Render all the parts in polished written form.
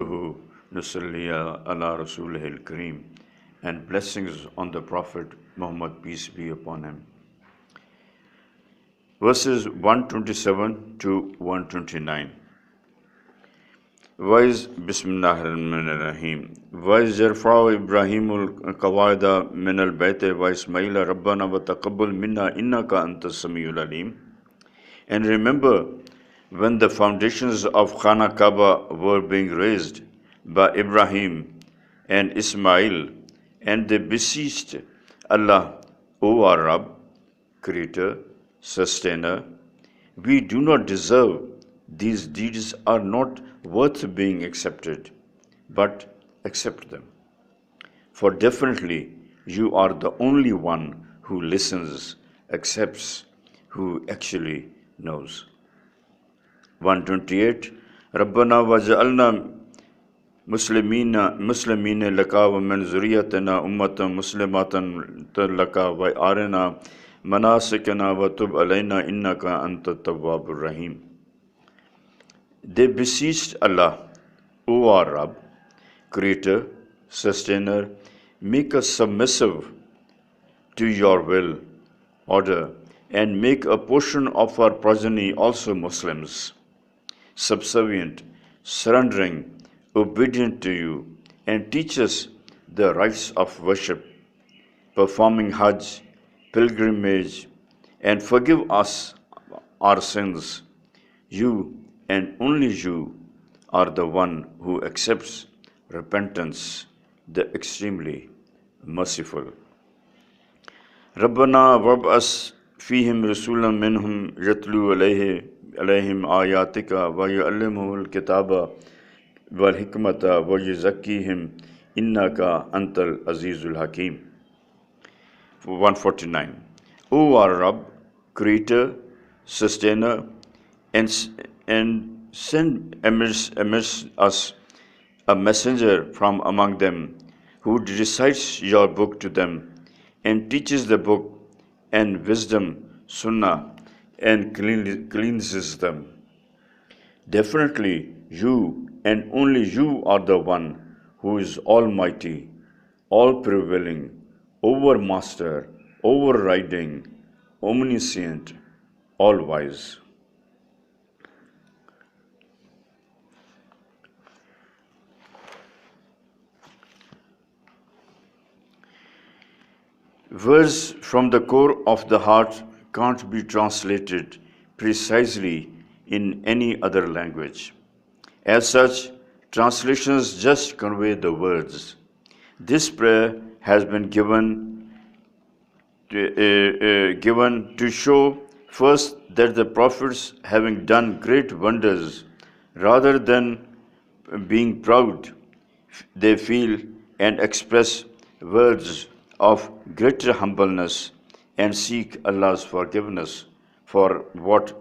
Nusalli ala Rasulihil Kareem, and blessings on the Prophet Muhammad, peace be upon him. Verses 127 to 129. Wise Bismillah ar-Rahman ar-Rahim. Wise Yarfa'u Ibrahimul Qawaida min al-Bayt wa Ismaila Rabbana wa taqabbal minna innaka antas samiul alim. And remember when the foundations of Khana Kaaba were being raised by Ibrahim and Ismail, and they beseeched Allah, O our Rabb, Creator, Sustainer, we do not deserve, these deeds are not worth being accepted, but accept them. For definitely you are the only one who listens, accepts, who actually knows. 128. Rabbana waj'alna muslimina laka wa min zurriyatina ummatan muslimatan laka wa arina manasikana wa tub alayna innaka anta tawwabur rahim. They beseeched Allah, O our Rabb, Creator, Sustainer, make us submissive to your will, order, and make a portion of our progeny also Muslims, subservient, surrendering, obedient to you, and teach us the rites of worship, performing Hajj, pilgrimage, and forgive us our sins. You and only you are the one who accepts repentance, the extremely merciful. Rabbana wab'as fihim rasulan minhum yatlu alayhim ayatika wa yu'allimuhum al-kitaba wal hikmata wa yuzakkihim innaka antal azizul hakim. 149. O our Rabb, Creator, Sustainer, and send amidst us a messenger from among them who recites your book to them and teaches the book and wisdom, sunnah, and cleanses them. Definitely you and only you are the one who is almighty, all-prevailing, overmaster, overriding, omniscient, all-wise. Words from the core of the heart can't be translated precisely in any other language. As such, translations just convey the words. This prayer has been given to show first that the prophets, having done great wonders, rather than being proud, they feel and express words of greater humbleness and seek Allah's forgiveness for what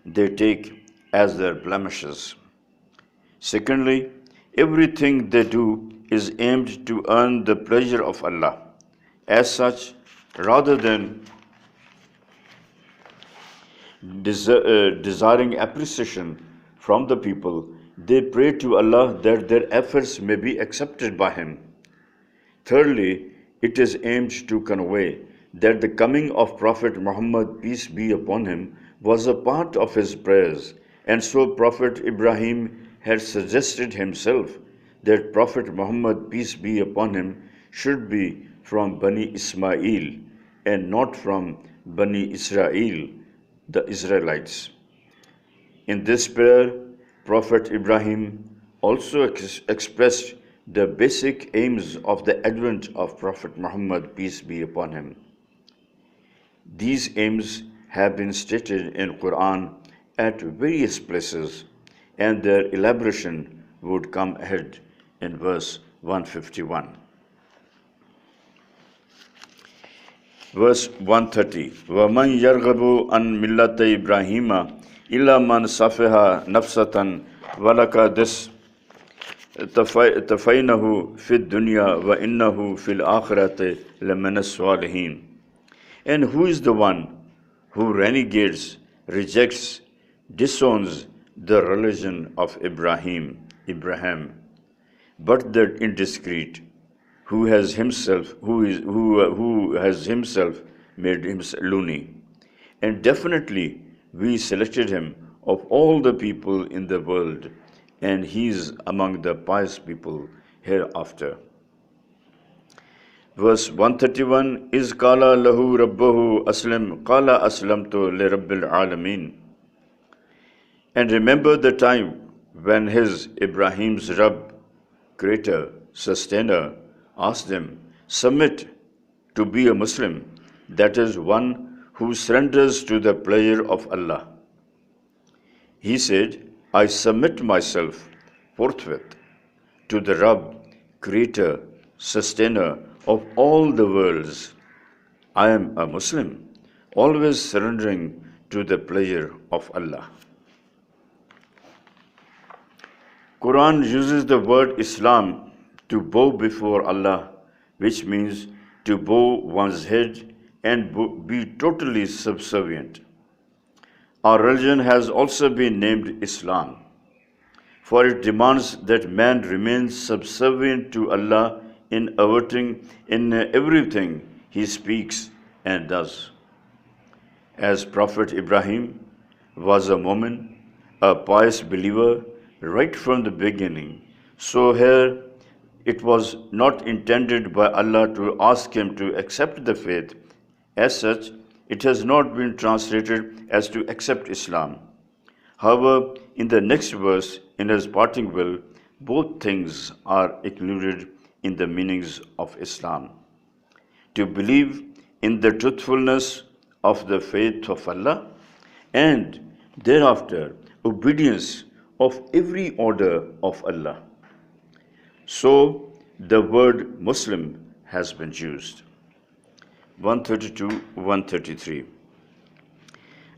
they take as their blemishes. Secondly, everything they do is aimed to earn the pleasure of Allah. As such, rather than desiring appreciation from the people, they pray to Allah that their efforts may be accepted by Him. Thirdly, it is aimed to convey that the coming of Prophet Muhammad, peace be upon him, was a part of his prayers, and so Prophet Ibrahim had suggested himself that Prophet Muhammad, peace be upon him, should be from Bani Ismail and not from Bani Israel, the Israelites. In this prayer, Prophet Ibrahim also expressed the basic aims of the advent of Prophet Muhammad, peace be upon him. These aims have been stated in Quran at various places, and their elaboration would come ahead in verse 151. Verse 130. وَمَنْ يَرْغَبُ عَنْ مِلَّةِ إِبْرَاهِيمَ إِلَّا مَنْ صَفِحَ نَفْسَةً وَلَكَ تفينه في الدنيا وإنه في الآخرة لمن الصالحين. And who is the one who renegates, rejects, disowns the religion of Abraham, but the indiscreet, who has himself made himself loony. And definitely we selected him of all the people in the world, and he is among the pious people hereafter. Verse 131 is Qala lahu rabbahu aslim Qala aslamtu li rabbil alameen. And remember the time when his Ibrahim's Rabb, creator, sustainer, asked him, submit to be a Muslim, that is one who surrenders to the pleasure of Allah. He said, I submit myself forthwith to the Rabb, creator, sustainer of all the worlds. I am a Muslim, always surrendering to the pleasure of Allah. Quran uses the word Islam to bow before Allah, which means to bow one's head and be totally subservient. Our religion has also been named Islam, for it demands that man remains subservient to Allah in everything he speaks and does. As Prophet Ibrahim was a mu'min, a pious believer, right from the beginning, so here it was not intended by Allah to ask him to accept the faith. As such, it has not been translated as to accept Islam. However, in the next verse, in his parting will, both things are included in the meanings of Islam. To believe in the truthfulness of the faith of Allah, and thereafter obedience of every order of Allah. So the word Muslim has been used. 132-133.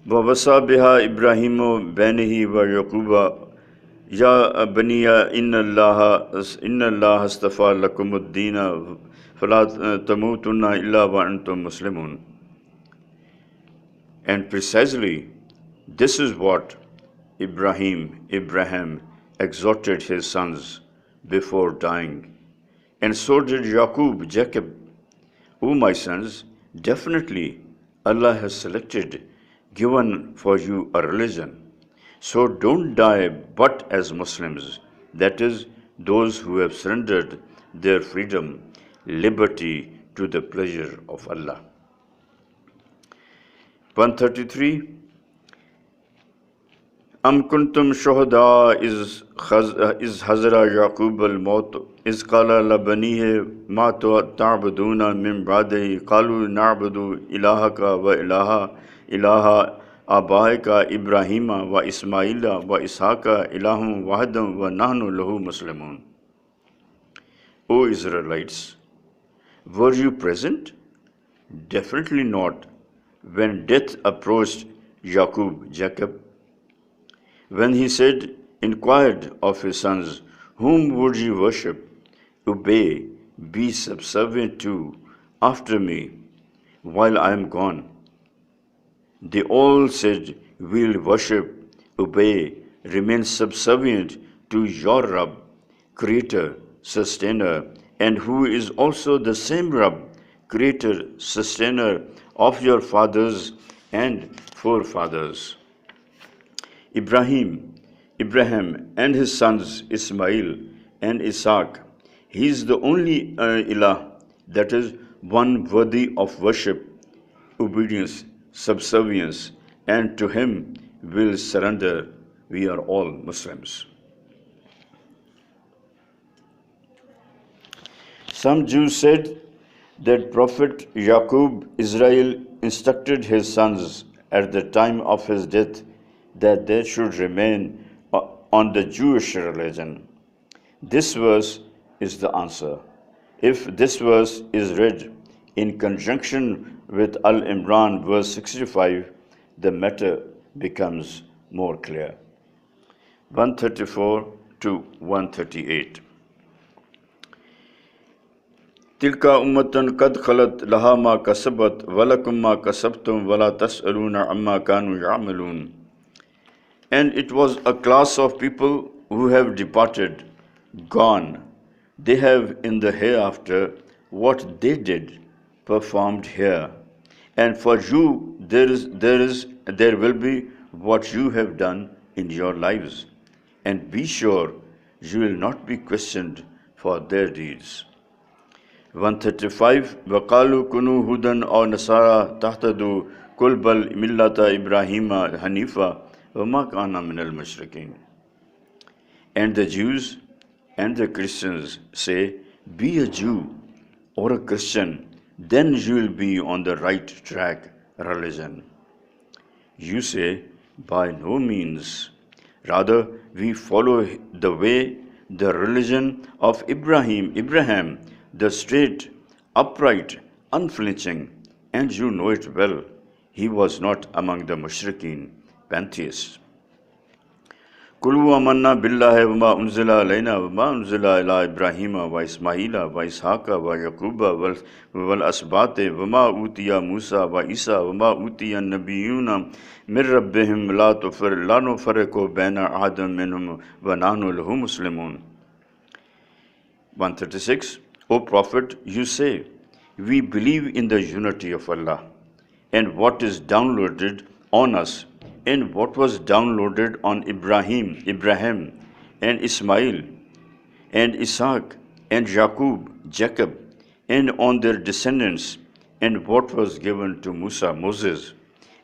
وَوَصَّى بِهَا إِبْرَاهِيمُ بَنِهِ وَيَعْقُوبَ يَا بَنِيَّ إِنَّ اللَّهَ اصْطَفَى لَكُمُ الدِّينَ فَلَا تَمُوتُنَّ إِلَّا وَأَنْتُمْ مُسْلِمُونَ. And precisely this is what Abraham exhorted his sons before dying. And so did Jacob. O my sons, definitely Allah has given for you a religion. So don't die but as Muslims, that is, those who have surrendered their freedom, liberty to the pleasure of Allah. 133. أم كنتم شهداء إذ حضر يعقوب الموت إذ قال لبنيه ما تعبدون من بعده قالوا نعبد إلهك وإله آبائك إبراهيم وإسماعيل وإسحاق إله واحد ونحن له مسلمون. O Israelites, were you present? Definitely not when death approached Jacob, when he inquired of his sons, whom would you worship, obey, be subservient to after me while I am gone? They all said, we'll worship, obey, remain subservient to your Rabb, creator, sustainer, and who is also the same Rabb, creator, sustainer of your fathers and forefathers. Abraham and his sons Ismail and Isaac, he is the only ilah, that is, one worthy of worship, obedience, subservience, and to him will surrender. We are all Muslims. Some Jews said that Prophet Yaqub Israel instructed his sons at the time of his death that they should remain on the Jewish religion. This verse is the answer. If this verse is read in conjunction with Al-Imran verse 65, the matter becomes more clear. 134 to 138. Tilka ummatun qad khalat laha ma kasabat walakum ma kasabtum wala tas'aluna amma kanu ya'malun. And it was a class of people who have departed, gone. They have in the hereafter what they did, performed here. And for you there will be what you have done in your lives. And be sure you will not be questioned for their deeds. 135 وَقَالُوا كُنُوا هُدًى أَوْ نَصَارَى تَهْتَدُوا قُلْ بَلْ مِلَّةَ إِبْرَاهِيمَ حَنِيفًا وَمَا كَانَ مِنَ الْمُشْرِكِينَ. And the Jews and the Christians say, be a Jew or a Christian, then you will be on the right track religion. You say, by no means. Rather, we follow the way, the religion of Abraham, the straight, upright, unflinching, and you know it well. He was not among the mushrikeen, pantheists. Kulu amanna billahi wa ma unzila alayna wa ma unzila ila Ibrahima wa Ismaila wa Ishaqa wa Yaquba wal asbate wa ma utiya Musa wa Isa wa ma utiya nabiyuna min rabbihim la nufarriqu baina ahadin minhum wa nahnu lahu muslimun. 136. O Prophet, you say, we believe in the unity of Allah and what is downloaded on us and what was downloaded on Ibrahim and Ismail and Isaac and Jacob and on their descendants and what was given to Musa, Moses,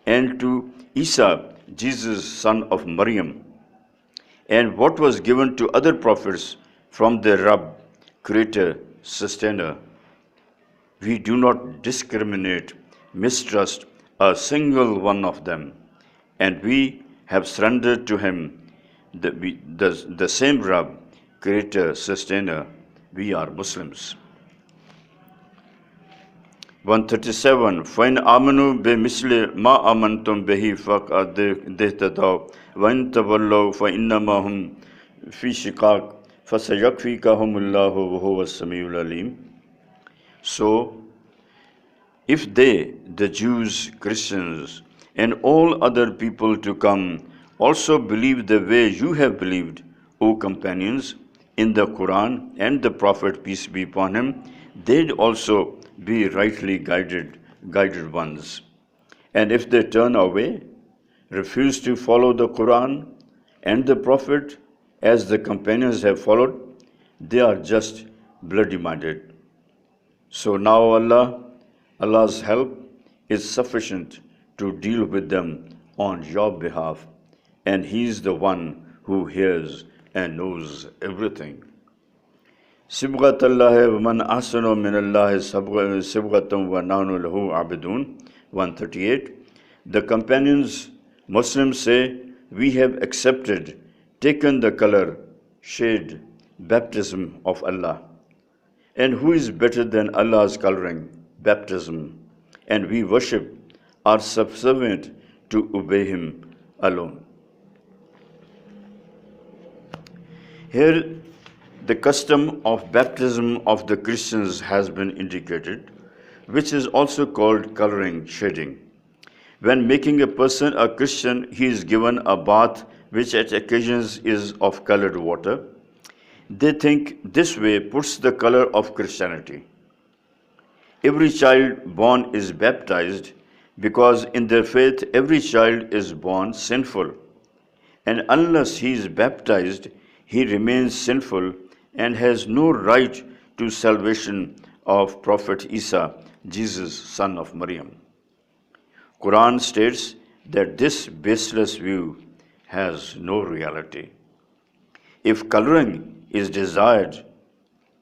and to Isa, Jesus, son of Maryam, and what was given to other prophets from their Rabb, Creator, Sustainer. We do not discriminate, mistrust a single one of them, and we have surrendered to Him, the same Rabb, Creator, Sustainer. We are Muslims. 137. فَإِنْ آمَنُوا بِمِثْلِ مَا آمَنْتُمْ بِهِ فَقَدِ اهْتَدَوْا وَإِنْ تَوَلَّوْا فَإِنَّمَا هُمْ فِي شِقَاقٍ فَسَيَكْفِيكَهُمُ اللَّهُ وَهُوَ السَّمِيعُ الْعَلِيمُ. So, if they, the Jews, Christians, and all other people to come, also believe the way you have believed, O companions, in the Quran and the Prophet, peace be upon him, they'd also be rightly guided ones. And if they turn away, refuse to follow the Quran and the Prophet as the companions have followed, they are just bloody-minded. So now Allah's help is sufficient to deal with them on your behalf, and He is the one who hears and knows everything. Sibghat Allah wa man ahsanu min Allah sibghatan wa nahnu lahu abidun. 138. The companions, Muslims say, we have accepted, taken the color, shade, baptism of Allah. And who is better than Allah's coloring, baptism? And we worship, are subservient to obey Him alone. Here, the custom of baptism of the Christians has been indicated, which is also called coloring, shading. When making a person a Christian, he is given a bath which at occasions is of colored water. They think this way puts the color of Christianity. Every child born is baptized because in their faith every child is born sinful. And unless he is baptized, he remains sinful and has no right to salvation of Prophet Isa, Jesus, son of Maryam. Quran states that this baseless view has no reality. If coloring is desired,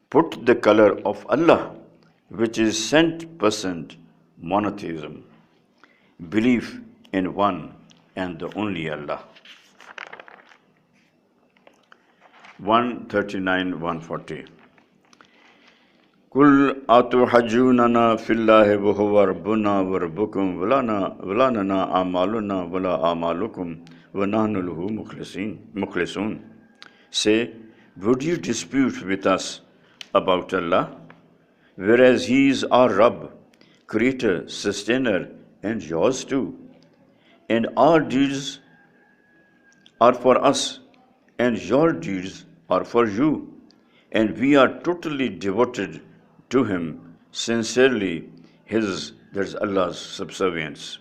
put the color of Allah, which is 100% monotheism, belief in one and the only Allah. 139, 140. Kul atuhajunana fillahi wa huwa rabbuna wa rabbukum wala lana amaluna wala amalukum wa nahnu lahu mukhlisun. Say, would you dispute with us about Allah, whereas He is our Rabb, Creator, Sustainer, and yours too, and our deeds are for us, and your deeds are for you, and we are totally devoted to Him, sincerely His, there's Allah's subservience.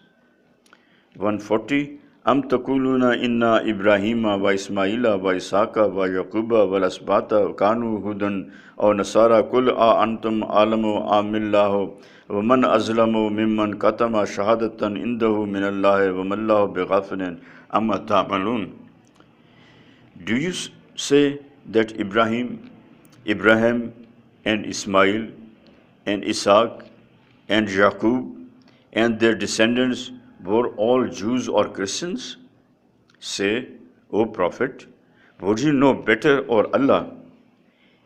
140 Am takuluna inna Ibrahima wa Ismaila wa Isaka wa Yaquba wa Lasbata kanu hudan aw nasara kul a antum alamu amillahu wa man azlamu mimman katama shahadatan indahu min Allah wa mallahu bighafilin amma ta'malun. Do you say that Ibrahim and Ismail and Isaac and Jacob and their descendants were all Jews or Christians? Say, O Prophet, would you know better or Allah?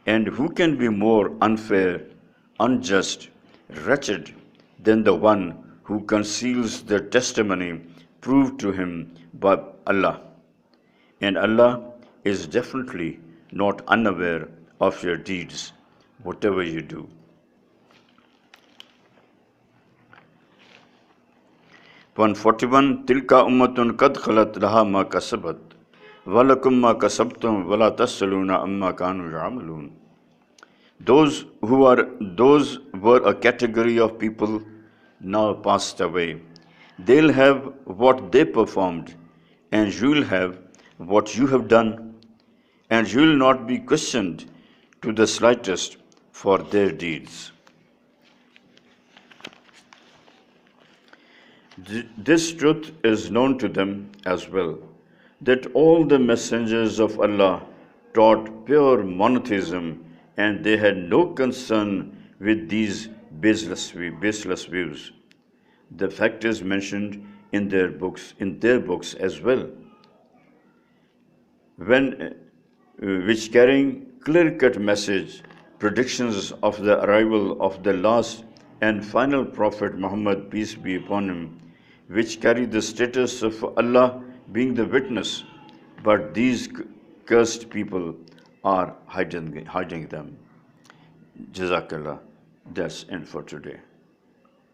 And who can be more unfair, unjust, wretched than the one who conceals the testimony proved to him by Allah? And Allah is definitely not unaware of your deeds, whatever you do. 141 Tilka ummatun qad khalat laha ma kasabat walakum ma kasabtum wala tasaluna amma kanu ya'malun. Those were a category of people now passed away. They'll have what they performed, and you'll have what you have done, and you'll not be questioned to the slightest for their deeds. This truth is known to them as well, that all the messengers of Allah taught pure monotheism, and they had no concern with these baseless views. The fact is mentioned in their books as well, which carrying clear-cut message, predictions of the arrival of the last and final Prophet Muhammad, peace be upon him, which carry the status of Allah being the witness, but these cursed people are hiding them. Jazakallah. That's it for today.